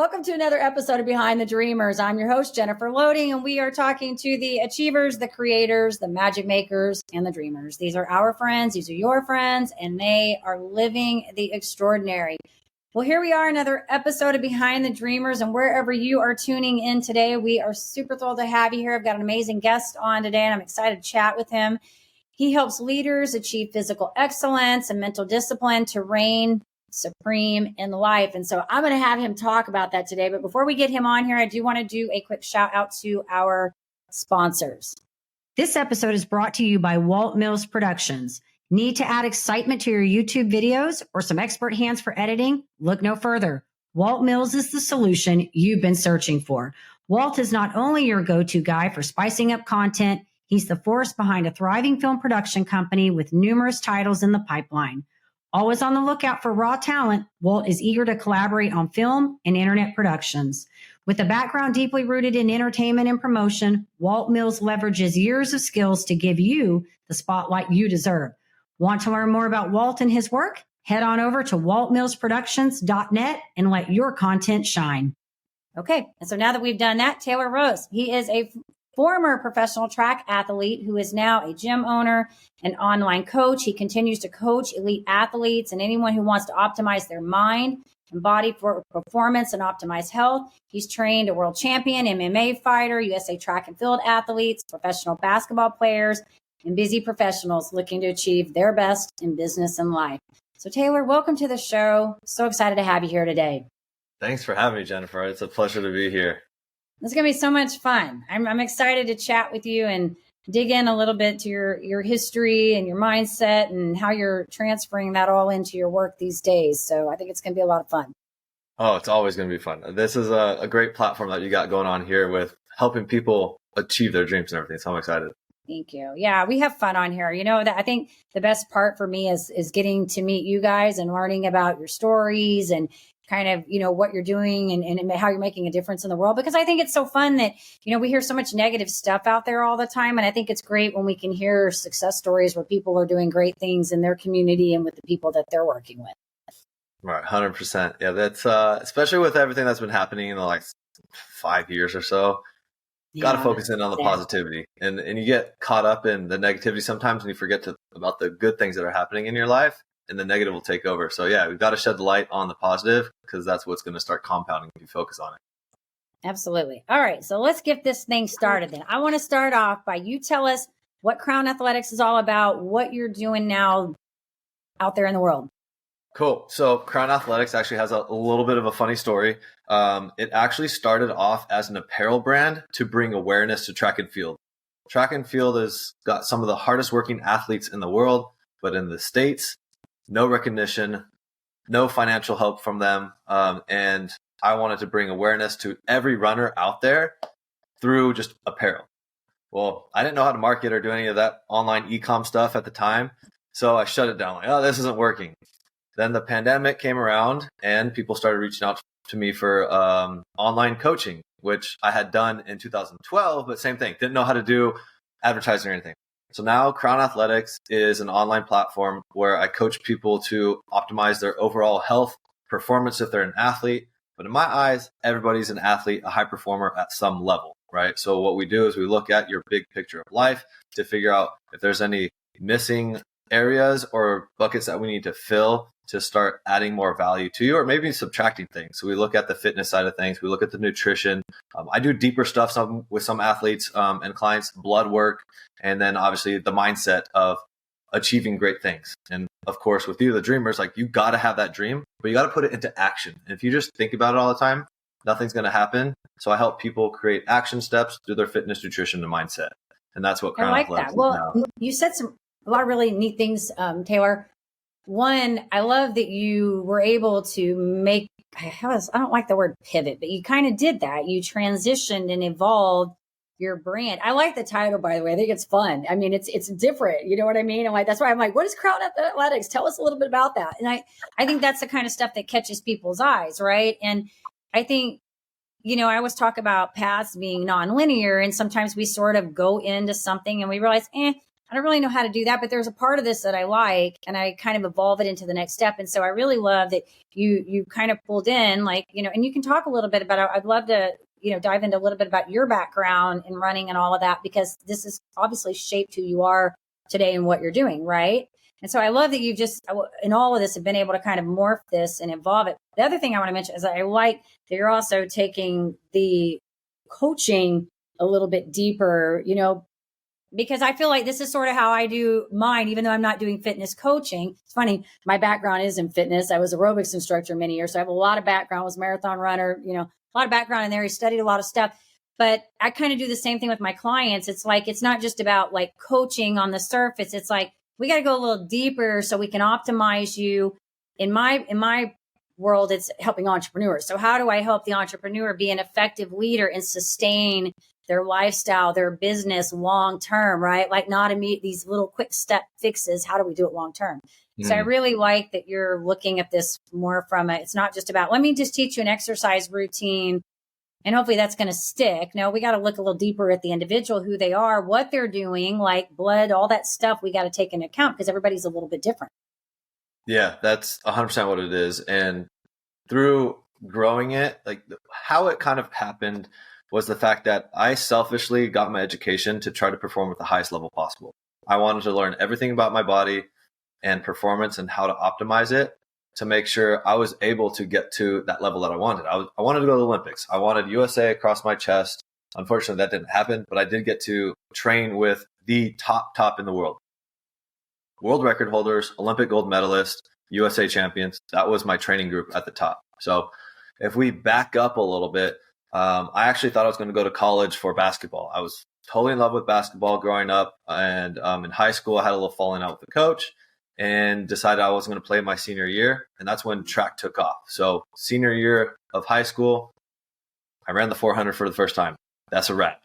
welcome to another episode of Behind the Dreamers. I'm your host, Jennifer Loading, and we are talking to the achievers, the creators, the magic makers, and the dreamers. These are our friends, these are your friends, and they are living the extraordinary. Well, here we are, another episode of Behind the Dreamers, and wherever you are tuning in today, we are super thrilled to have you here. I've got an amazing guest on today, and I'm excited to chat with him. He helps leaders achieve physical excellence and mental discipline to reign supreme in life. And so I'm going to have him talk about that today. But before we get him on here, I do want to do a quick shout out to our sponsors. This episode is brought to you by Walt Mills Productions. Need to add excitement to your YouTube videos or some expert hands for editing? Look no further. Walt Mills is the solution you've been searching for. Walt is not only your go-to guy for spicing up content, he's the force behind a thriving film production company with numerous titles in the pipeline. Always on the lookout for raw talent, Walt is eager to collaborate on film and internet productions. With a background deeply rooted in entertainment and promotion, Walt Mills leverages years of skills to give you the spotlight you deserve. Want to learn more about Walt and his work? Head on over to waltmillsproductions.net and let your content shine. Okay, and so now that we've done that, Taylor Ros, he is a former professional track athlete who is now a gym owner, an online coach. He continues to coach elite athletes and anyone who wants to optimize their mind and body for performance and optimize health. He's trained a world champion, MMA fighter, USA track and field athletes, professional basketball players, and busy professionals looking to achieve their best in business and life. So Taylor, welcome to the show. So excited to have you here today. Thanks for having me, Jennifer. It's a pleasure to be here. It's going to be so much fun. I'm excited to chat with you and dig in a little bit to your history and your mindset and how you're transferring that all into your work these days. So I think it's going to be a lot of fun. Oh, it's always going to be fun. This is a great platform that you got going on here with helping people achieve their dreams and everything. So I'm excited. Thank you. Yeah, we have fun on here. You know, that I think the best part for me is getting to meet you guys and learning about your stories and kind of, you know, what you're doing and how you're making a difference in the world. Because I think it's so fun that, you know, we hear so much negative stuff out there all the time. And I think it's great when we can hear success stories where people are doing great things in their community and with the people that they're working with. Right. 100%. Yeah. That's, especially with everything that's been happening in the last 5 years or so, got to focus in on the positivity and you get caught up in the negativity sometimes and you forget about the good things that are happening in your life. And the negative will take over. So yeah, we've got to shed the light on the positive because that's what's going to start compounding if you focus on it. Absolutely. All right. So let's get this thing started then. I want to start off by you tell us what Crown Athletics is all about, what you're doing now out there in the world. Cool. So Crown Athletics actually has a little bit of a funny story. It actually started off as an apparel brand to bring awareness to track and field. Track and field has got some of the hardest working athletes in the world, but in the States, no recognition, no financial help from them. And I wanted to bring awareness to every runner out there through just apparel. Well, I didn't know how to market or do any of that online e-com stuff at the time. So I shut it down like, oh, this isn't working. Then the pandemic came around and people started reaching out to me for online coaching, which I had done in 2012, but same thing. Didn't know how to do advertising or anything. So now Crown Athletics is an online platform where I coach people to optimize their overall health, performance if they're an athlete. But in my eyes, everybody's an athlete, a high performer at some level, right? So what we do is we look at your big picture of life to figure out if there's any missing areas or buckets that we need to fill to start adding more value to you or maybe subtracting things. So we look at the fitness side of things. We look at the nutrition. I do deeper stuff with some athletes and clients, blood work, and then obviously the mindset of achieving great things. And of course, with you, the dreamers, like you got to have that dream, but you got to put it into action. And if you just think about it all the time, nothing's going to happen. So I help people create action steps through their fitness, nutrition, and mindset. And that's what Crown Athletics is now. Well, you said a lot of really neat things, Taylor. One, I love that you were able to make, I don't like the word pivot, but you kind of did that. You transitioned and evolved your brand. I like the title, by the way. I think it's fun. I mean, it's different. You know what I mean? That's why I'm like, what is Crown Athletics? Tell us a little bit about that. And I think that's the kind of stuff that catches people's eyes, right? And I think, you know, I always talk about paths being nonlinear, and sometimes we sort of go into something and we realize, I don't really know how to do that, but there's a part of this that I like, and I kind of evolve it into the next step. And so I really love that you kind of pulled in, like, and you can talk a little bit about it. I'd love to, dive into a little bit about your background in running and all of that, because this is obviously shaped who you are today and what you're doing. Right. And so I love that you just, in all of this, have been able to kind of morph this and evolve it. The other thing I want to mention is that I like that you're also taking the coaching a little bit deeper, because I feel like this is sort of how I do mine, even though I'm not doing fitness coaching. It's funny. My background is in fitness. I was an aerobics instructor many years. So I have a lot of background. I was a marathon runner, a lot of background in there. I studied a lot of stuff, but I kind of do the same thing with my clients. It's like, it's not just about like coaching on the surface. It's like, we got to go a little deeper so we can optimize you. In my world, it's helping entrepreneurs. So how do I help the entrepreneur be an effective leader and sustain their lifestyle, their business long term, right? Like not immediate, these little quick step fixes. How do we do it long term? So I really like that you're looking at this more from it's not just about, let me just teach you an exercise routine and hopefully that's going to stick. No, we got to look a little deeper at the individual, who they are, what they're doing, like blood, all that stuff we got to take into account because everybody's a little bit different. Yeah, that's 100% what it is. And through growing it, like how it kind of happened was the fact that I selfishly got my education to try to perform at the highest level possible. I wanted to learn everything about my body and performance and how to optimize it to make sure I was able to get to that level that I wanted. I wanted to go to the Olympics. I wanted USA across my chest. Unfortunately, that didn't happen, but I did get to train with the top in the world. World record holders, Olympic gold medalists, USA champions. That was my training group at the top. So if we back up a little bit, I actually thought I was going to go to college for basketball. I was totally in love with basketball growing up. And in high school, I had a little falling out with the coach and decided I wasn't going to play my senior year. And that's when track took off. So senior year of high school, I ran the 400 for the first time. That's a wrap.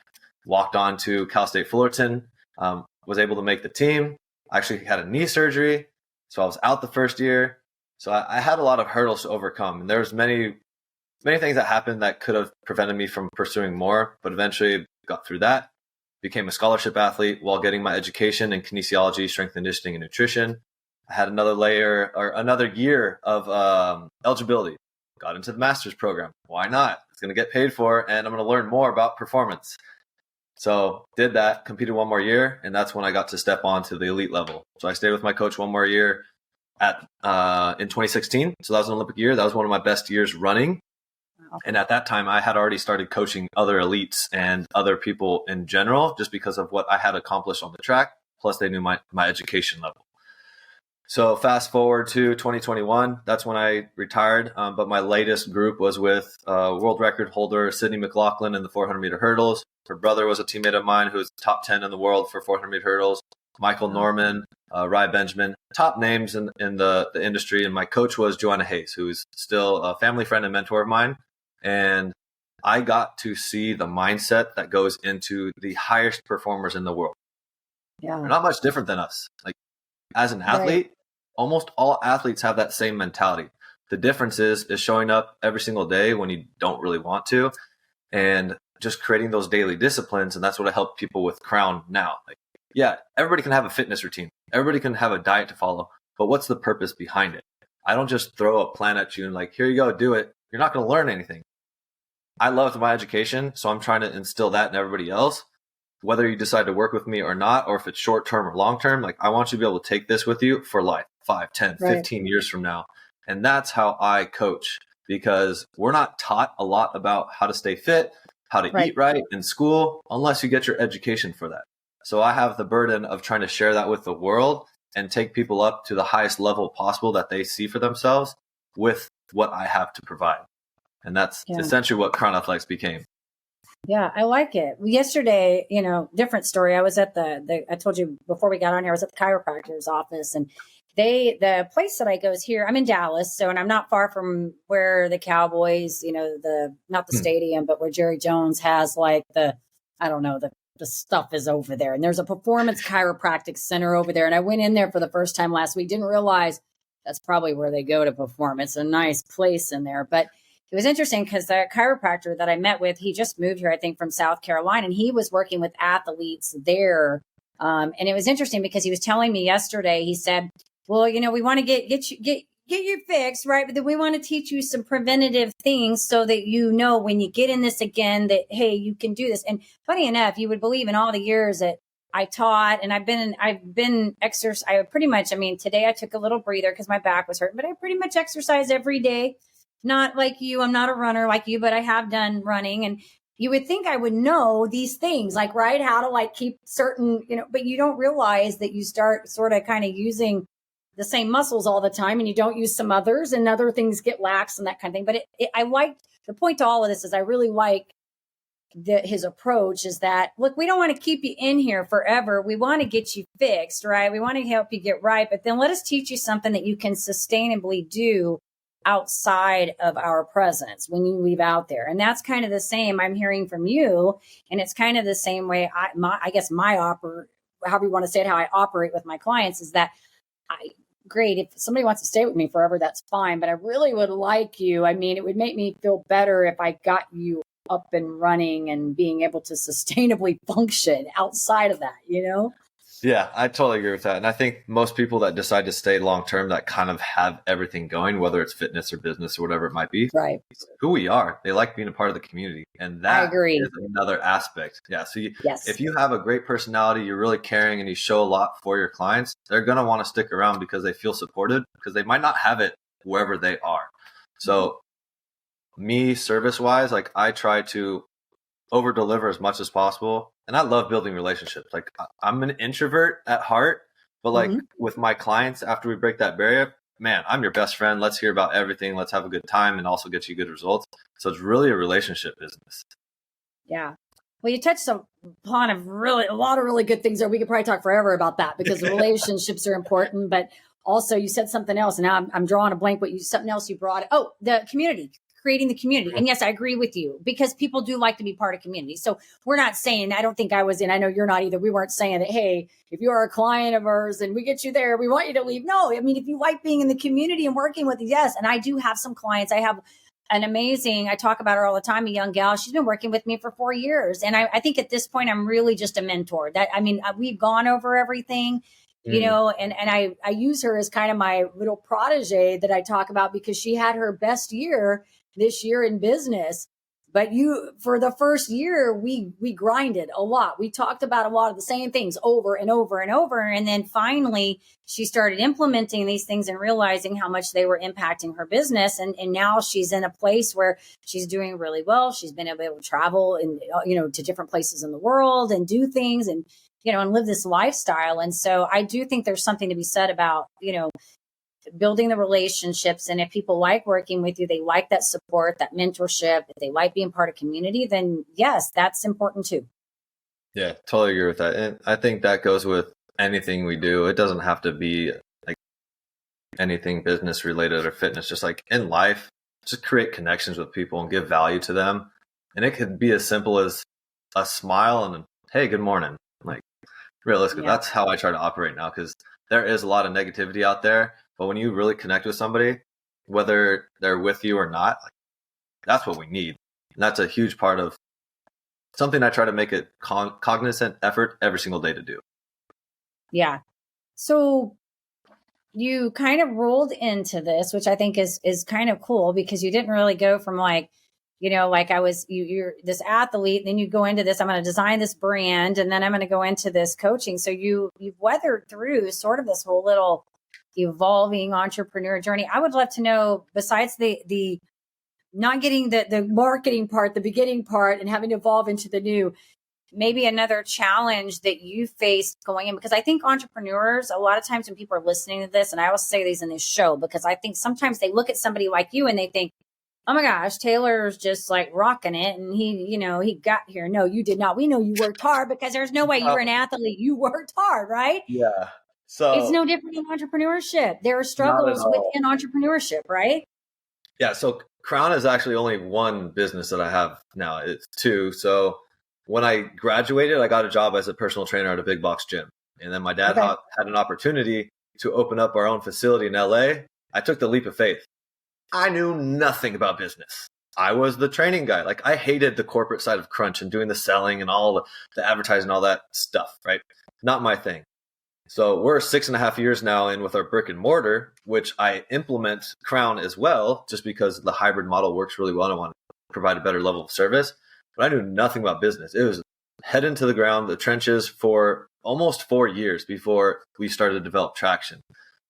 Walked on to Cal State Fullerton, was able to make the team. I actually had a knee surgery, so I was out the first year. So I had a lot of hurdles to overcome. And there was many things that happened that could have prevented me from pursuing more, but eventually got through that. Became a scholarship athlete while getting my education in kinesiology, strength and conditioning, and nutrition. I had another year of eligibility. Got into the master's program. Why not? It's going to get paid for, and I'm going to learn more about performance. So did that, competed one more year, and that's when I got to step on to the elite level. So I stayed with my coach one more year in 2016. So that was an Olympic year. That was one of my best years running. And at that time, I had already started coaching other elites and other people in general, just because of what I had accomplished on the track. Plus, they knew my education level. So fast forward to 2021, that's when I retired. But my latest group was with world record holder Sydney McLaughlin in the 400-meter hurdles. Her brother was a teammate of mine who's top 10 in the world for 400-meter hurdles. Michael Norman, Rye Benjamin, top names in the industry. And my coach was Joanna Hayes, who's still a family friend and mentor of mine. And I got to see the mindset that goes into the highest performers in the world. Yeah. They're not much different than us. Like as an athlete, almost all athletes have that same mentality. The difference is showing up every single day when you don't really want to and just creating those daily disciplines. And that's what I help people with Crown now. Like, yeah, everybody can have a fitness routine. Everybody can have a diet to follow, but what's the purpose behind it? I don't just throw a plan at you and like, here you go, do it. You're not going to learn anything. I loved my education, so I'm trying to instill that in everybody else. Whether you decide to work with me or not, or if it's short term or long term, like I want you to be able to take this with you for life, 5, 10, 15 years from now. And that's how I coach, because we're not taught a lot about how to stay fit, how to eat right in school, unless you get your education for that. So I have the burden of trying to share that with the world and take people up to the highest level possible that they see for themselves with what I have to provide. And that's essentially what Crown Athletics became. Yeah, I like it. Yesterday, different story. I was at I told you before we got on here, I was at the chiropractor's office, and the place that I go is here. I'm in Dallas, and I'm not far from where the Cowboys, not the stadium, but where Jerry Jones has like the stuff is over there. And there's a performance chiropractic center over there. And I went in there for the first time last week, didn't realize that's probably where they go to perform. It's a nice place in there, but it was interesting because the chiropractor that I met with, he just moved here, I think, from South Carolina, and he was working with athletes there And it was interesting because he was telling me yesterday, he said, well, we want to get you fixed, right? But then we want to teach you some preventative things so that when you get in this again, that, hey, you can do this. And funny enough, you would believe in all the years that I taught and I've been exercise. Today I took a little breather because my back was hurting, but I pretty much exercise every day. Not like you. I'm not a runner like you, but I have done running. And you would think I would know these things, like, right, how to like keep certain, but you don't realize that you start sort of kind of using the same muscles all the time and you don't use some others and other things get lax and that kind of thing. But I like the point to all of this is I really like his approach is that, look, we don't want to keep you in here forever. We want to get you fixed, right? We want to help you get right. But then let us teach you something that you can sustainably do outside of our presence when you leave out there. And that's kind of the same I'm hearing from you. And it's kind of the same way however you want to say it, how I operate with my clients is that great. If somebody wants to stay with me forever, that's fine. But I really would like you. It would make me feel better if I got you up and running and being able to sustainably function outside of that, Yeah, I totally agree with that. And I think most people that decide to stay long-term that kind of have everything going, whether it's fitness or business or whatever it might be, right? Who we are. They like being a part of the community. And that I agree. is another aspect. Yeah. So yes. If you have a great personality, you're really caring and you show a lot for your clients, they're going to want to stick around because they feel supported because they might not have it wherever they are. So me service-wise, like I try to over deliver as much as possible. And I love building relationships. Like I'm an introvert at heart, but like with my clients, after we break that barrier, man, I'm your best friend. Let's hear about everything. Let's have a good time and also get you good results. So it's really a relationship business. Yeah. Well, you touched upon a lot of really good things there. We could probably talk forever about that because the relationships are important, but also you said something else and now I'm drawing a blank. Something else you brought. Oh, the community. Creating the community. And yes, I agree with you because people do like to be part of community. So we're not saying, I don't think I was in, I know you're not either. We weren't saying that, hey, if you are a client of ours and we get you there, we want you to leave. No, if you like being in the community and working with us, yes. And I do have some clients. I have an amazing, I talk about her all the time, a young gal. She's been working with me for 4 years. And I think at this point, I'm really just a mentor we've gone over everything. And I use her as kind of my little protege that I talk about because she had her best year this year in business. But for the first year, we grinded a lot. We talked about a lot of the same things over and over and over. And then finally, she started implementing these things and realizing how much they were impacting her business. And now she's in a place where she's doing really well. She's been able to travel and, to different places in the world and do things and, and live this lifestyle. And so I do think there's something to be said about, building the relationships. And if people like working with you, they like that support, that mentorship, if they like being part of community, then yes, that's important too. Yeah, totally agree with that. And I think that goes with anything we do. It doesn't have to be like anything business related or fitness, just like in life, just create connections with people and give value to them. And it could be as simple as a smile and, hey, good morning. Like realistically, that's how I try to operate now because there is a lot of negativity out there. But when you really connect with somebody, whether they're with you or not, like, that's what we need. And that's a huge part of something I try to make a cognizant effort every single day to do. Yeah. So you kind of rolled into this, which I think is kind of cool because you didn't really go from like, you're this athlete, then you go into this, I'm going to design this brand, and then I'm going to go into this coaching. So you've weathered through sort of this whole little evolving entrepreneur journey. I would love to know, besides the not getting the marketing part, the beginning part, and having to evolve into the new, maybe another challenge that you faced going in, because I think entrepreneurs, a lot of times when people are listening to this, and I always say these in this show, because I think sometimes they look at somebody like you and they think, oh my gosh, Taylor's just like rocking it. And he got here. No, you did not. We know you worked hard because there's no way you were an athlete. You worked hard, right? Yeah. So it's no different in entrepreneurship. There are struggles within entrepreneurship, right? Yeah. So Crown is actually only one business that I have now. It's two. So when I graduated, I got a job as a personal trainer at a big box gym. And then my dad had an opportunity to open up our own facility in LA. I took the leap of faith. I knew nothing about business. I was the training guy. Like I hated the corporate side of Crunch and doing the selling and all the advertising, all that stuff, right? not my thing. So we're 6.5 years now in with our brick and mortar, which I implement Crown as well, just because the hybrid model works really well. I want to provide a better level of service, but I knew nothing about business. It was head into the ground, the trenches for almost 4 years before we started to develop traction.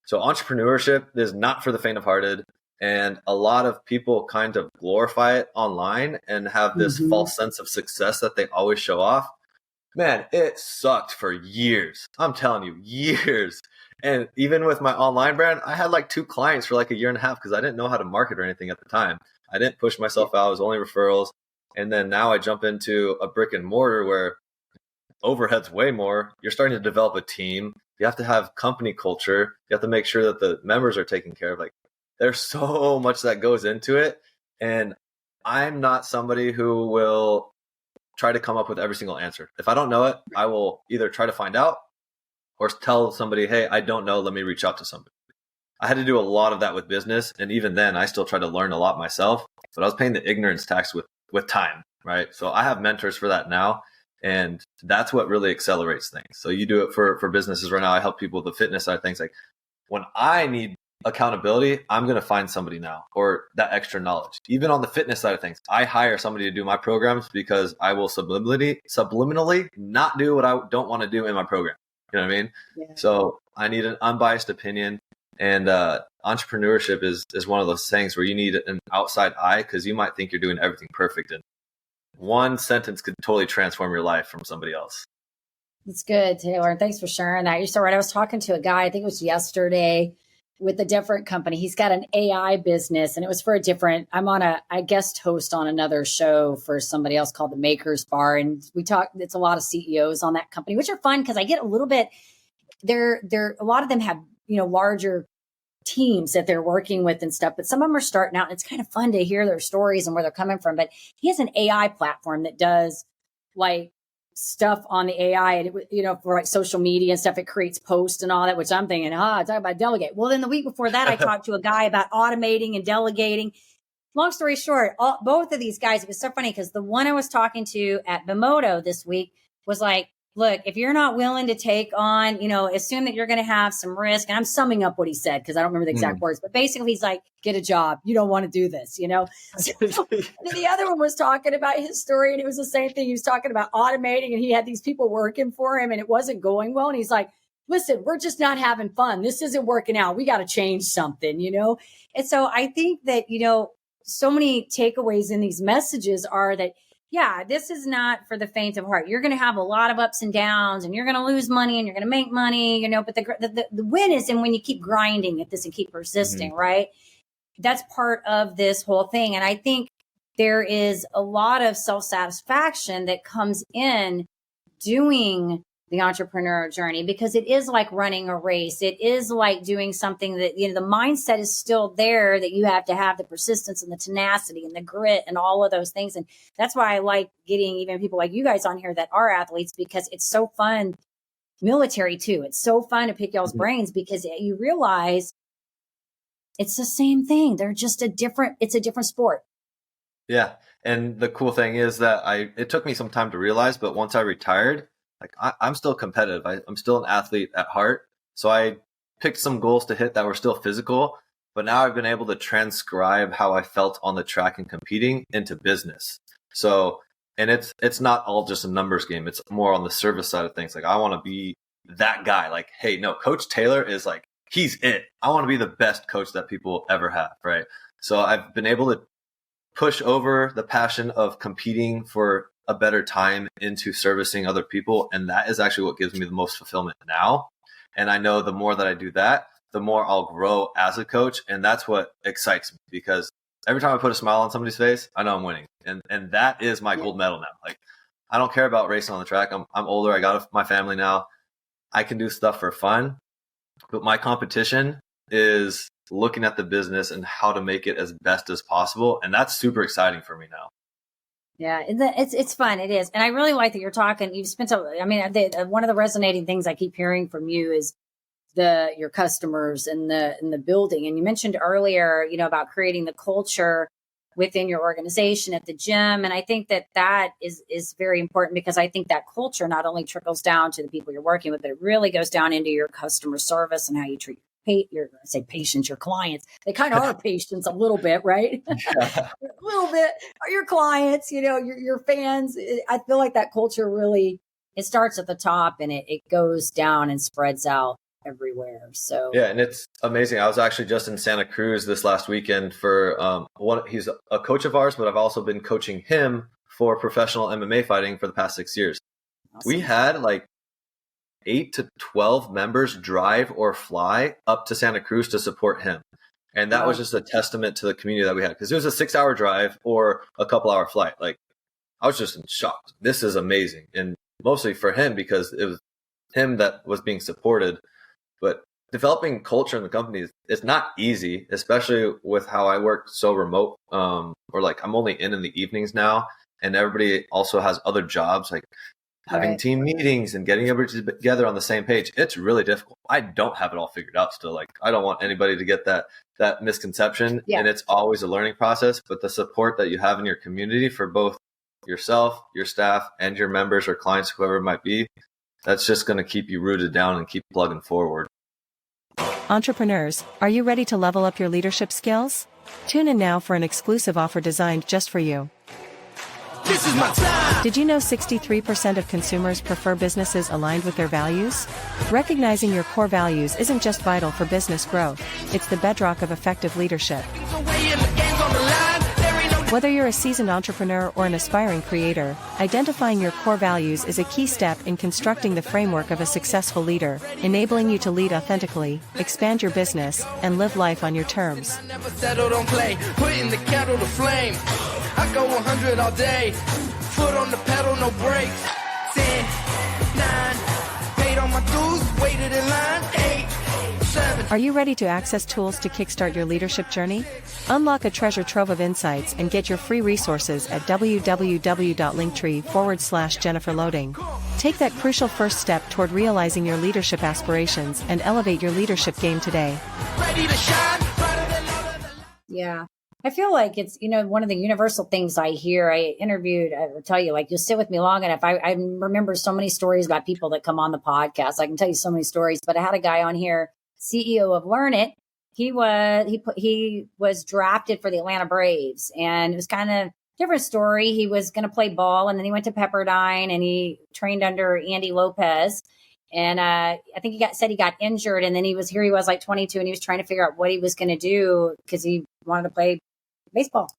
So entrepreneurship is not for the faint of hearted. And a lot of people kind of glorify it online and have this false sense of success that they always show off. Man, it sucked for years. I'm telling you, years. And even with my online brand, I had like 2 clients for like a year and a half because I didn't know how to market or anything at the time. I didn't push myself out. It was only referrals. And then now I jump into a brick and mortar where overhead's way more. You're starting to develop a team. You have to have company culture. You have to make sure that the members are taken care of. Like, there's so much that goes into it. And I'm not somebody who will try to come up with every single answer. If I don't know it, I will either try to find out or tell somebody, hey, I don't know, let me reach out to somebody. I had to do a lot of that with business. And even then, I still try to learn a lot myself. But I was paying the ignorance tax with time, right? So I have mentors for that now. And that's what really accelerates things. So you do it for businesses right now. I help people with the fitness side of things. Like, when I need accountability, I'm going to find somebody now, or that extra knowledge. Even on the fitness side of things, I hire somebody to do my programs because I will subliminally not do what I don't want to do in my program. You know what I mean? Yeah. So I need an unbiased opinion. And entrepreneurship is one of those things where you need an outside eye, because you might think you're doing everything perfect, and one sentence could totally transform your life from somebody else. That's good, Taylor. And thanks for sharing that. You're so right. I was talking to a guy, I think it was yesterday, with a different company. He's got an AI business, and it was for a different, I guest host on another show for somebody else called the Makers Bar. And we talk, it's a lot of CEOs on that company, which are fun because I get a little bit, a lot of them have, larger teams that they're working with and stuff, but some of them are starting out, and it's kind of fun to hear their stories and where they're coming from. But he has an AI platform that does like stuff on the AI, and for like social media and stuff. It creates posts and all that, which I'm thinking, talk about delegate. Well, then the week before that, I talked to a guy about automating and delegating. Long story short, both of these guys, it was so funny because the one I was talking to at Bimoto this week was like, look, if you're not willing to take on, assume that you're going to have some risk. And I'm summing up what he said because I don't remember the exact words, but basically he's like, get a job. You don't want to do this, So, and then the other one was talking about his story, and it was the same thing. He was talking about automating, and he had these people working for him, and it wasn't going well. And he's like, listen, we're just not having fun. This isn't working out. We got to change something, And so I think that, so many takeaways in these messages are that, yeah, this is not for the faint of heart. You're going to have a lot of ups and downs, and you're going to lose money, and you're going to make money, but the win is in when you keep grinding at this and keep persisting, right? That's part of this whole thing. And I think there is a lot of self-satisfaction that comes in doing the entrepreneur journey, because it is like running a race. It is like doing something that, the mindset is still there, that you have to have the persistence and the tenacity and the grit and all of those things. And that's why I like getting even people like you guys on here that are athletes, because it's so fun. Military too. It's so fun to pick y'all's brains, because you realize it's the same thing. They're just it's a different sport. Yeah. And the cool thing is that it took me some time to realize, but once I retired, like I'm still competitive. I'm still an athlete at heart. So I picked some goals to hit that were still physical, but now I've been able to transcribe how I felt on the track and competing into business. So, and it's not all just a numbers game. It's more on the service side of things. Like, I want to be that guy. Like, hey, no, Coach Taylor is like, he's it. I want to be the best coach that people ever have. Right. So I've been able to push over the passion of competing for a better time into servicing other people. And that is actually what gives me the most fulfillment now. And I know the more that I do that, the more I'll grow as a coach. And that's what excites me, because every time I put a smile on somebody's face, I know I'm winning. And that is my gold medal now. Like, I don't care about racing on the track. I'm older. I got my family now. I can do stuff for fun, but my competition is looking at the business and how to make it as best as possible. And that's super exciting for me now. Yeah, it's fun. It is. And I really like that you're talking. You've spent one of the resonating things I keep hearing from you is your customers and the building. And you mentioned earlier, about creating the culture within your organization, at the gym. And I think that is very important, because I think that culture not only trickles down to the people you're working with, but it really goes down into your customer service and how you treat patients, your clients. They kind of are patients a little bit, right? Yeah. A little bit are your clients, your fans. I feel like that culture really, it starts at the top and it goes down and spreads out everywhere. So Yeah, and it's amazing. I was actually just in Santa Cruz this last weekend for he's a coach of ours, but I've also been coaching him for professional MMA fighting for the past 6 years. awesome. We had like 8 to 12 members drive or fly up to Santa Cruz to support him. And that was just a testament to the community that we had, because it was a 6-hour drive or a couple-hour flight. Like, I was just in shock. This is amazing. And mostly for him, because it was him that was being supported. But developing culture in the company is not easy, especially with how I work so remote, or like I'm only in the evenings now, and everybody also has other jobs, like having team meetings and getting everybody together on the same page. It's really difficult. I don't have it all figured out still. Like, I don't want anybody to get that misconception. And it's always a learning process, but the support that you have in your community for both yourself, your staff, and your members or clients, whoever it might be, that's just going to keep you rooted down and keep plugging forward. Entrepreneurs, are you ready to level up your leadership skills? Tune in now for an exclusive offer designed just for you. This is my time. Did you know 63% of consumers prefer businesses aligned with their values? Recognizing your core values isn't just vital for business growth, it's the bedrock of effective leadership. Whether you're a seasoned entrepreneur or an aspiring creator, identifying your core values is a key step in constructing the framework of a successful leader, enabling you to lead authentically, expand your business, and live life on your terms. I never settled on play, putting the kettle to flame. I go 100 all day, foot on the pedal, no brakes. 10, 9, paid all my dues, waited in line. 8, 7. Are you ready to access tools to kickstart your leadership journey? Unlock a treasure trove of insights and get your free resources at www.linktree/JenniferLoading. Take that crucial first step toward realizing your leadership aspirations and elevate your leadership game today. Ready to shine, brighter than all of the Yeah. I feel like it's, one of the universal things I hear. I will tell you, like, you'll sit with me long enough. I remember so many stories about people that come on the podcast. I can tell you so many stories, but I had a guy on here, CEO of Learn It. He was drafted for the Atlanta Braves, and it was kind of different story. He was going to play ball, and then he went to Pepperdine and he trained under Andy Lopez. And I think he got injured, and then he was like 22, and he was trying to figure out what he was going to do because he wanted to play baseball,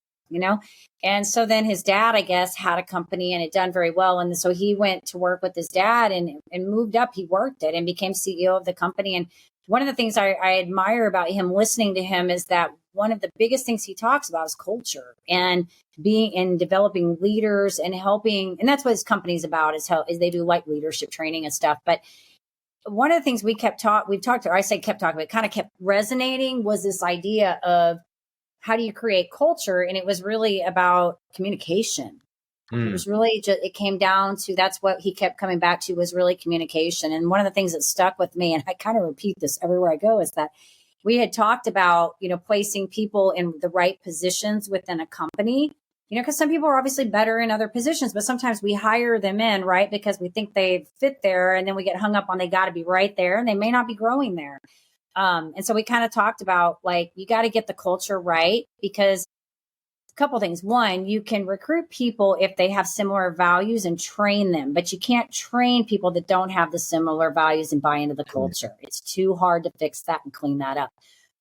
And so then his dad, I guess, had a company and it done very well. And so he went to work with his dad and moved up. He worked it and became CEO of the company. And one of the things I admire about him, listening to him, is that one of the biggest things he talks about is culture and being and developing leaders and helping. And that's what his company's about, is they do like leadership training and stuff. But one of the things kept talking about, kind of kept resonating, was this idea of, how do you create culture? And it was really about communication. It was really it came down to, that's what he kept coming back to, was really communication. And one of the things that stuck with me, and I kind of repeat this everywhere I go, is that we had talked about, placing people in the right positions within a company, because some people are obviously better in other positions, but sometimes we hire them in, right, because we think they fit there. And then we get hung up on, they got to be right there, and they may not be growing there. And so we kind of talked about, like, you got to get the culture right, because a couple of things. One, you can recruit people if they have similar values and train them, but you can't train people that don't have the similar values and buy into the culture. It's too hard to fix that and clean that up.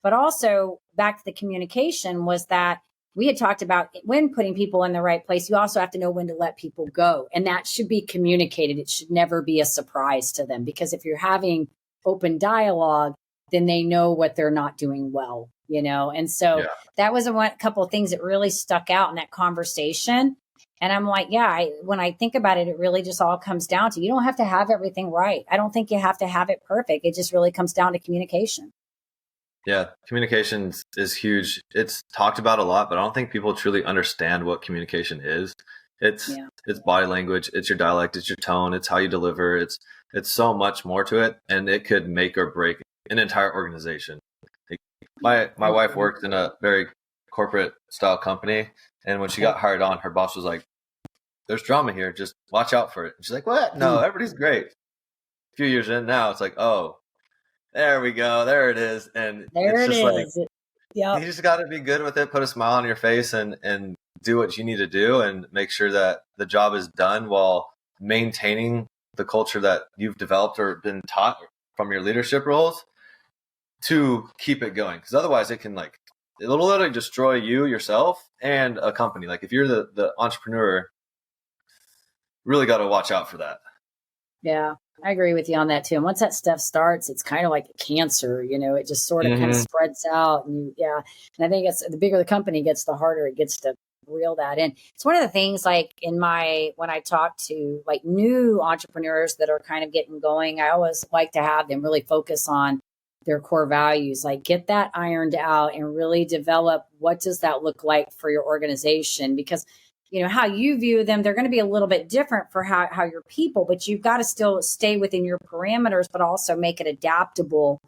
But also, back to the communication, was that we had talked about, when putting people in the right place, you also have to know when to let people go. And that should be communicated. It should never be a surprise to them, because if you're having open dialogue, then they know what they're not doing well, And so that was a couple of things that really stuck out in that conversation. And I'm like, when I think about it, it really just all comes down to, you don't have to have everything right. I don't think you have to have it perfect. It just really comes down to communication. Yeah, communication is huge. It's talked about a lot, but I don't think people truly understand what communication is. It's body language, it's your dialect, it's your tone, it's how you deliver. It's so much more to it, and it could make or break an entire organization. My wife worked in a very corporate style company, And when she got hired on, her boss was like, there's drama here. Just watch out for it. And she's like, what? No, everybody's great. A few years in now, it's like, oh, there we go. There it is. And there it's it just is. Like, you just got to be good with it. Put a smile on your face and do what you need to do and make sure that the job is done while maintaining the culture that you've developed or been taught from your leadership roles to keep it going. Because otherwise it can it'll literally destroy you, yourself, and a company. Like if you're the entrepreneur, really got to watch out for that. Yeah, I agree with you on that too. And once that stuff starts, it's kind of like cancer, it just sort of kind of spreads out. And and I think it's the bigger the company gets, the harder it gets to reel that in. It's one of the things like when I talk to like new entrepreneurs that are kind of getting going, I always like to have them really focus on their core values, like get that ironed out and really develop what does that look like for your organization, because how you view them, they're going to be a little bit different for how your people, but you've got to still stay within your parameters, but also make it adaptable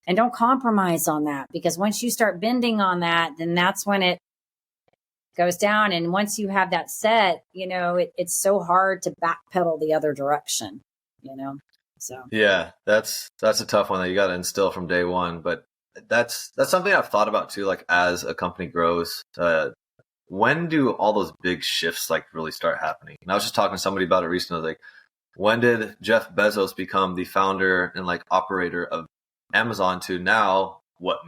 and don't compromise on that, because once you start bending on that, then that's when it goes down. And once you have that set, it's so hard to backpedal the other direction, so. Yeah, that's a tough one that you got to instill from day one. But that's something I've thought about too, like as a company grows, when do all those big shifts really start happening? And I was just talking to somebody about it recently. Like, when did Jeff Bezos become the founder and operator of Amazon to now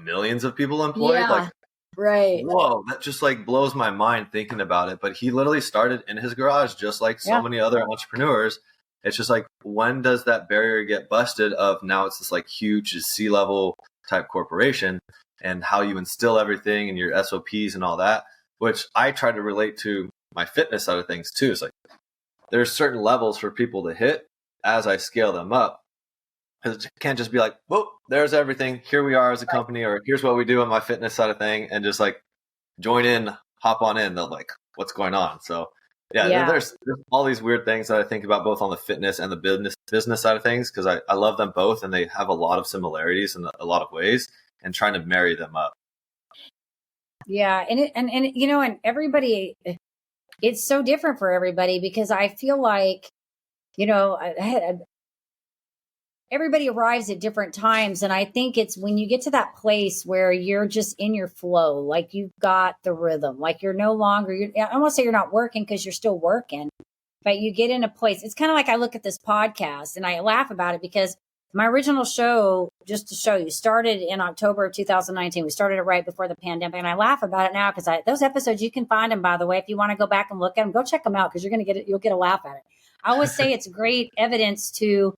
millions of people employed? Yeah, right. Whoa, that just blows my mind thinking about it. But he literally started in his garage, just like so many other entrepreneurs. It's just when does that barrier get busted of now it's this huge C-level type corporation, and how you instill everything and your SOPs and all that, which I try to relate to my fitness side of things too. It's there's certain levels for people to hit as I scale them up. It can't just be whoa, there's everything. Here we are as a company, or here's what we do on my fitness side of thing, and just join in, hop on in. They'll what's going on. So there's all these weird things that I think about both on the fitness and the business side of things, because I love them both and they have a lot of similarities in a lot of ways, and trying to marry them up. Yeah. And everybody, it's so different for everybody, because I feel like, everybody arrives at different times. And I think it's when you get to that place where you're just in your flow, you've got the rhythm, you're no longer, I don't want to say you're not working, because you're still working, but you get in a place. It's kind of like I look at this podcast and I laugh about it, because my original show, just to show you, started in October of 2019. We started it right before the pandemic. And I laugh about it now because those episodes, you can find them, by the way. If you want to go back and look at them, go check them out, because you'll get a laugh at it. I always say it's great evidence to,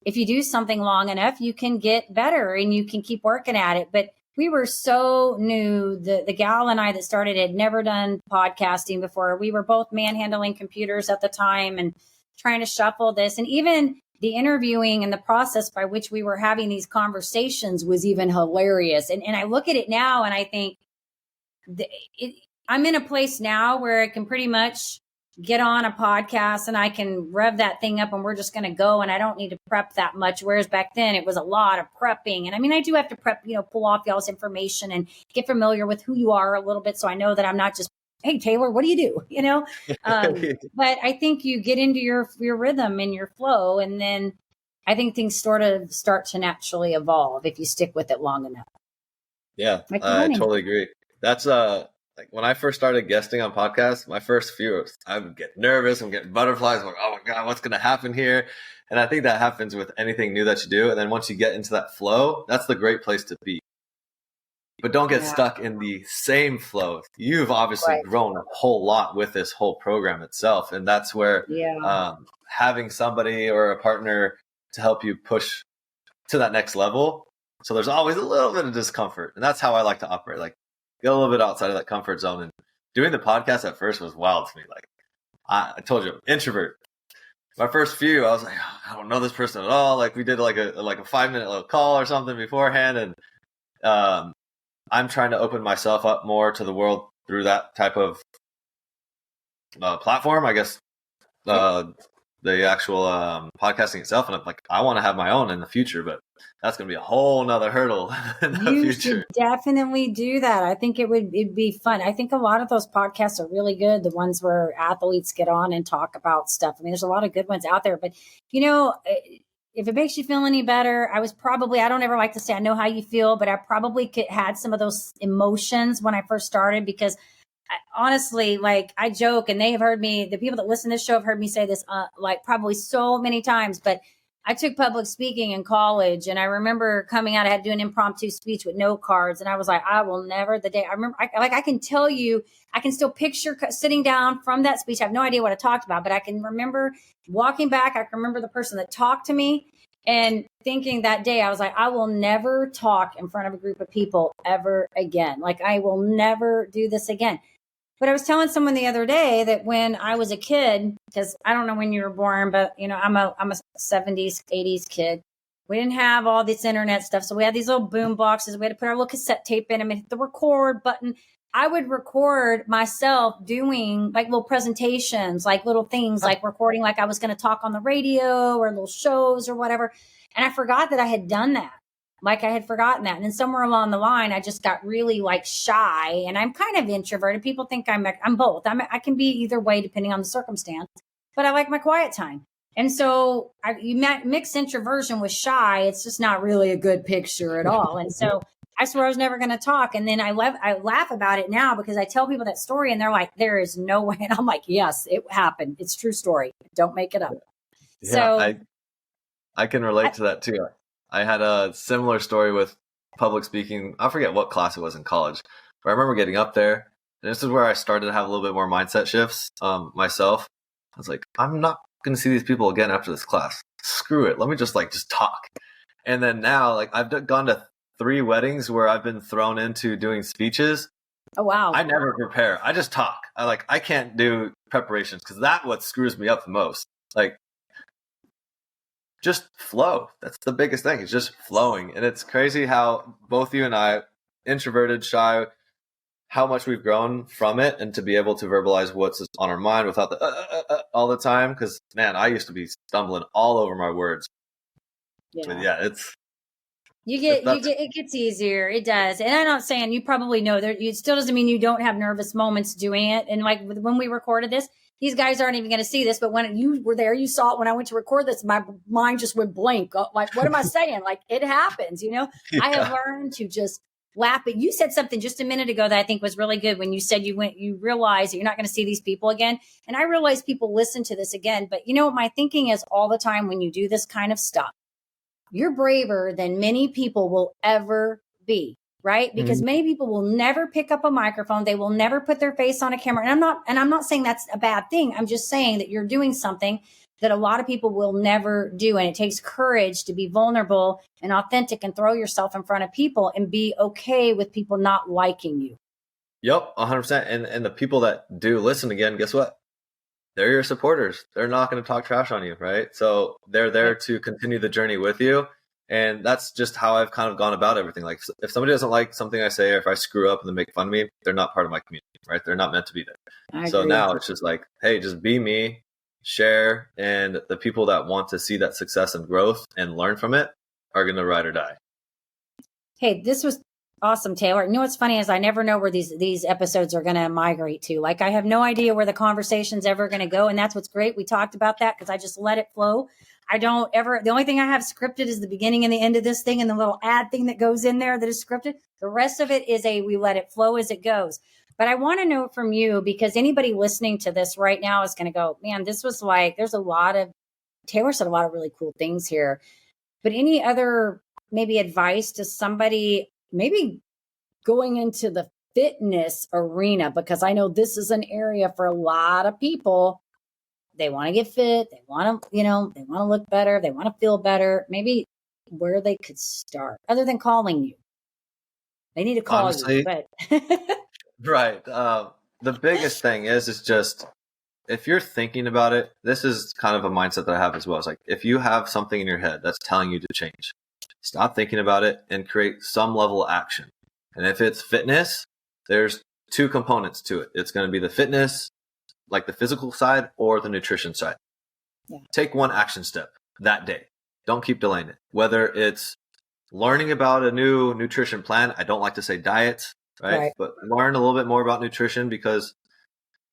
if you do something long enough, you can get better and you can keep working at it. But we were so new. The gal and I that started had never done podcasting before. We were both manhandling computers at the time and trying to shuffle this. And even the interviewing and the process by which we were having these conversations was even hilarious. And I look at it now and I think I'm in a place now where I can pretty much get on a podcast and I can rev that thing up and we're just going to go, and I don't need to prep that much. Whereas back then it was a lot of prepping. And I mean, I do have to prep, pull off y'all's information and get familiar with who you are a little bit. So I know that I'm not just, hey, Taylor, what do you do? But I think you get into your rhythm and your flow. And then I think things sort of start to naturally evolve if you stick with it long enough. Yeah, I totally agree. That's when I first started guesting on podcasts, my first few, I would get nervous. I'm getting butterflies. I'm like, oh my God, what's going to happen here? And I think that happens with anything new that you do. And then once you get into that flow, that's the great place to be. But don't get stuck in the same flow. You've obviously grown a whole lot with this whole program itself. And that's where having somebody or a partner to help you push to that next level. So there's always a little bit of discomfort. And that's how I like to operate. Get a little bit outside of that comfort zone. And doing the podcast at first was wild to me. I told you, introvert. My first few, I was like, oh, I don't know this person at all. We did a 5-minute little call or something beforehand. And I'm trying to open myself up more to the world through that type of platform, I guess. the actual podcasting itself. And I'm like, I want to have my own in the future, but that's going to be a whole nother hurdle in the You future. should definitely do that. I think it'd be fun. I think a lot of those podcasts are really good. The ones where athletes get on and talk about stuff. I mean, there's a lot of good ones out there, but if it makes you feel any better, I don't ever like to say I know how you feel, but I probably had some of those emotions when I first started, because honestly, like, I joke, and they have heard me, the people that listen to this show have heard me say this like probably so many times, but I took public speaking in college, and I remember coming out, I had to do an impromptu speech with note cards. And I was like, I will never, I remember, I can tell you, I can still picture sitting down from that speech. I have no idea what I talked about, but I can remember walking back. I can remember the person that talked to me and thinking that day, I was like, I will never talk in front of a group of people ever again. Like, I will never do this again. But I was telling someone the other day that when I was a kid, because I don't know when you were born, but I'm a 70s, 80s kid. We didn't have all this internet stuff. So we had these little boom boxes. We had to put our little cassette tape in them and hit the record button. I would record myself doing like little presentations, like little things, like recording like I was going to talk on the radio or little shows or whatever. And I forgot that I had done that. Like, I had forgotten that. And then somewhere along the line, I just got really like shy, and I'm kind of introverted. People think I'm both. I can be either way depending on the circumstance, but I like my quiet time. And so you mix introversion with shy. It's just not really a good picture at all. And so I swore I was never going to talk. And then I laugh about it now, because I tell people that story and they're like, there is no way. And I'm like, yes, it happened. It's a true story. Don't make it up. Yeah, so I can relate to that too. I had a similar story with public speaking. I forget what class it was in college, but I remember getting up there, and this is where I started to have a little bit more mindset shifts myself. I was like, I'm not going to see these people again after this class. Screw it. Let me just talk. And then now, like, I've gone to 3 weddings where I've been thrown into doing speeches. Oh, wow. I never prepare. I just talk. I can't do preparations, because that's what screws me up the most. Like, just flow. That's the biggest thing. It's just flowing. And it's crazy how both you and I, introverted, shy, how much we've grown from it, and to be able to verbalize what's on our mind without the all the time. Because, man, I used to be stumbling all over my words. Yeah, but yeah, it's it gets easier. It does. And I'm not saying, you probably know that it still doesn't mean you don't have nervous moments doing it. And like when we recorded this, these guys aren't even going to see this, but when you were there, you saw it. When I went to record this, my mind just went blank. Like, what am I saying? Like, it happens, Yeah. I have learned to just laugh. But you said something just a minute ago that I think was really good when you said you realize that you're not going to see these people again. And I realize people listen to this again. But what my thinking is all the time when you do this kind of stuff, you're braver than many people will ever be. Right? Because many people will never pick up a microphone. They will never put their face on a camera. And I'm not saying that's a bad thing. I'm just saying that you're doing something that a lot of people will never do. And it takes courage to be vulnerable and authentic and throw yourself in front of people and be okay with people not liking you. Yep, 100%. And the people that do listen again, guess what? They're your supporters. They're not going to talk trash on you, right? So they're there to continue the journey with you. And that's just how I've kind of gone about everything. Like, if somebody doesn't like something I say, or if I screw up and they make fun of me, they're not part of my community, right? They're not meant to be there. So now it's just like, hey, just be me, share. And the people that want to see that success and growth and learn from it are going to ride or die. Hey, this was awesome, Taylor. You know what's funny is I never know where these episodes are going to migrate to. Like, I have no idea where the conversation's ever going to go. And that's what's great. We talked about that because I just let it flow. The only thing I have scripted is the beginning and the end of this thing and the little ad thing that goes in there that is scripted. The rest of it is we let it flow as it goes. But I want to know from you, because anybody listening to this right now is going to go, man, this was there's Taylor said a lot of really cool things here. But any other maybe advice to somebody maybe going into the fitness arena? Because I know this is an area for a lot of people. They want to get fit. They want to, they want to look better. They want to feel better. Maybe where they could start other than calling you. They need to call you, but right. The biggest thing is just, if you're thinking about it, this is kind of a mindset that I have as well. It's like, if you have something in your head that's telling you to change, stop thinking about it and create some level of action. And if it's fitness, there's 2 components to it. It's going to be the fitness, like the physical side, or the nutrition side. Take one action step that day. Don't keep delaying it. Whether it's learning about a new nutrition plan. I don't like to say diets, right? But learn a little bit more about nutrition because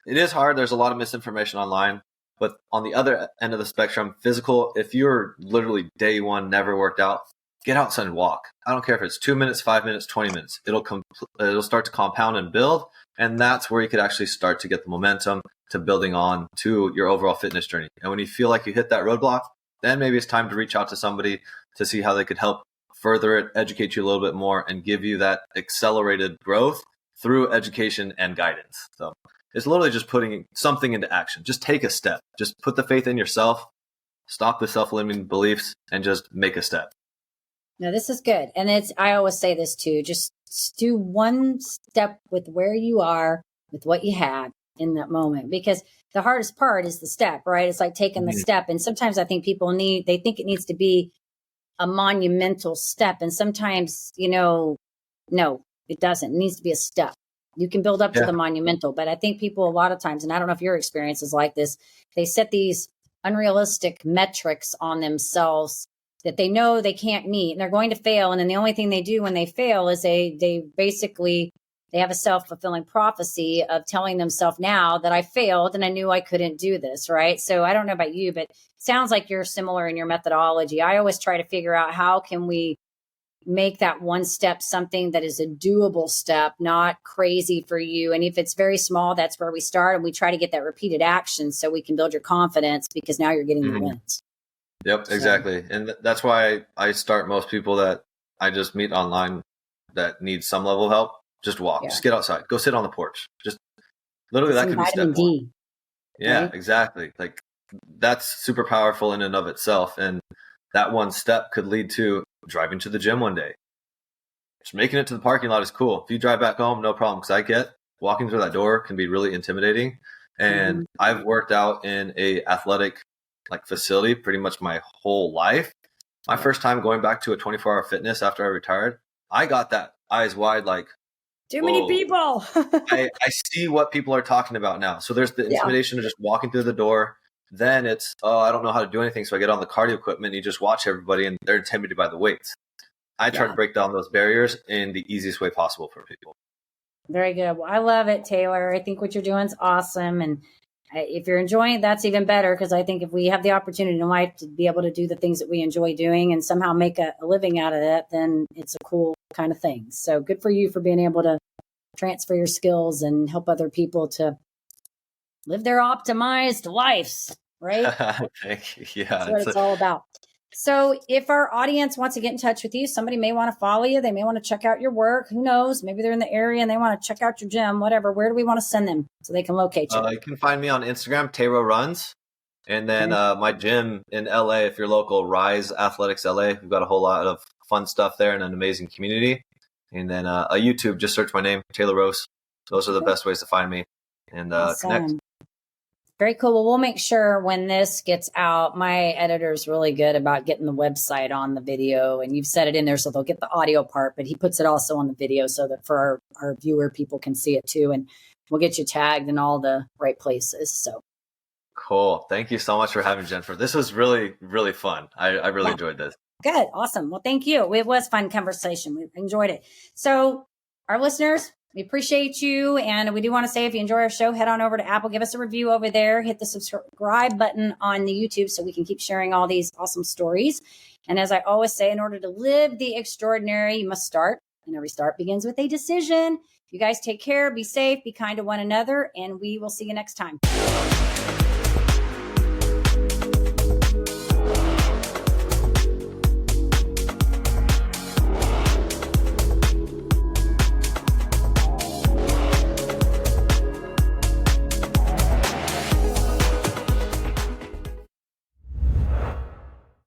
it is hard. There's a lot of misinformation online. But on the other end of the spectrum, physical, if you're literally day one, never worked out, get outside and walk. I don't care if it's 2 minutes, 5 minutes, 20 minutes. It'll start to compound and build. And that's where you could actually start to get the momentum to building on to your overall fitness journey. And when you feel like you hit that roadblock, then maybe it's time to reach out to somebody to see how they could help further it, educate you a little bit more, and give you that accelerated growth through education and guidance. So it's literally just putting something into action. Just take a step. Just put the faith in yourself, stop the self-limiting beliefs, and just make a step. No, this is good. And I always say this too, just do one step with where you are, with what you have in that moment, because the hardest part is the step, right? It's like taking the step. And sometimes I think people they think it needs to be a monumental step. And sometimes, no, it doesn't. It needs to be a step. You can build up to the monumental, but I think people a lot of times, and I don't know if your experience is like this, they set these unrealistic metrics on themselves that they know they can't meet and they're going to fail. And then the only thing they do when they fail is they have a self-fulfilling prophecy of telling themselves now that I failed and I knew I couldn't do this, right? So I don't know about you, but it sounds like you're similar in your methodology. I always try to figure out how can we make that one step something that is a doable step, not crazy for you. And if it's very small, that's where we start. And we try to get that repeated action so we can build your confidence because now you're getting your wins. Yep, exactly. And that's why I start most people that I just meet online that need some level of help. Just walk, just get outside, go sit on the porch. Just literally that could be step one. Yeah, right? Exactly. Like that's super powerful in and of itself. And that one step could lead to driving to the gym one day. Just making it to the parking lot is cool. If you drive back home, no problem. Because walking through that door can be really intimidating. And I've worked out in a athletic facility pretty much my whole life. My first time going back to a 24-hour fitness after I retired, I got that eyes wide too many people. I see what people are talking about now. So there's the intimidation of just walking through the door. Then it's, I don't know how to do anything. So I get on the cardio equipment and you just watch everybody and they're intimidated by the weights. I try to break down those barriers in the easiest way possible for people. Very good. Well, I love it, Taylor. I think what you're doing is awesome. And if you're enjoying it, that's even better. Because I think if we have the opportunity in life to be able to do the things that we enjoy doing and somehow make a living out of it, then it's a cool kind of thing. So good for you for being able to transfer your skills and help other people to live their optimized lives, right? Thank you. Yeah, that's what it's all about. So if our audience wants to get in touch with you, somebody may want to follow you. They may want to check out your work. Who knows? Maybe they're in the area and they want to check out your gym, whatever. Where do we want to send them so they can locate you? You can find me on Instagram, Taylor Ros. And then my gym in LA, if you're local, Rise Athletics LA. We've got a whole lot of fun stuff there and an amazing community. And then a YouTube, just search my name, Taylor Ros. Those are the best ways to find me and connect. Very cool. Well, we'll make sure when this gets out, my editor's really good about getting the website on the video, and you've set it in there so they'll get the audio part, but he puts it also on the video so that for our viewer, people can see it too. And we'll get you tagged in all the right places. So cool. Thank you so much for having me, Jennifer. This was really, really fun. I really enjoyed this. Good. Awesome. Well, thank you. It was fun conversation. We enjoyed it. So our listeners, we appreciate you. And we do want to say, if you enjoy our show, head on over to Apple, give us a review over there, hit the subscribe button on the YouTube so we can keep sharing all these awesome stories. And as I always say, in order to live the extraordinary, you must start. And every start begins with a decision. You guys take care, be safe, be kind to one another, and we will see you next time.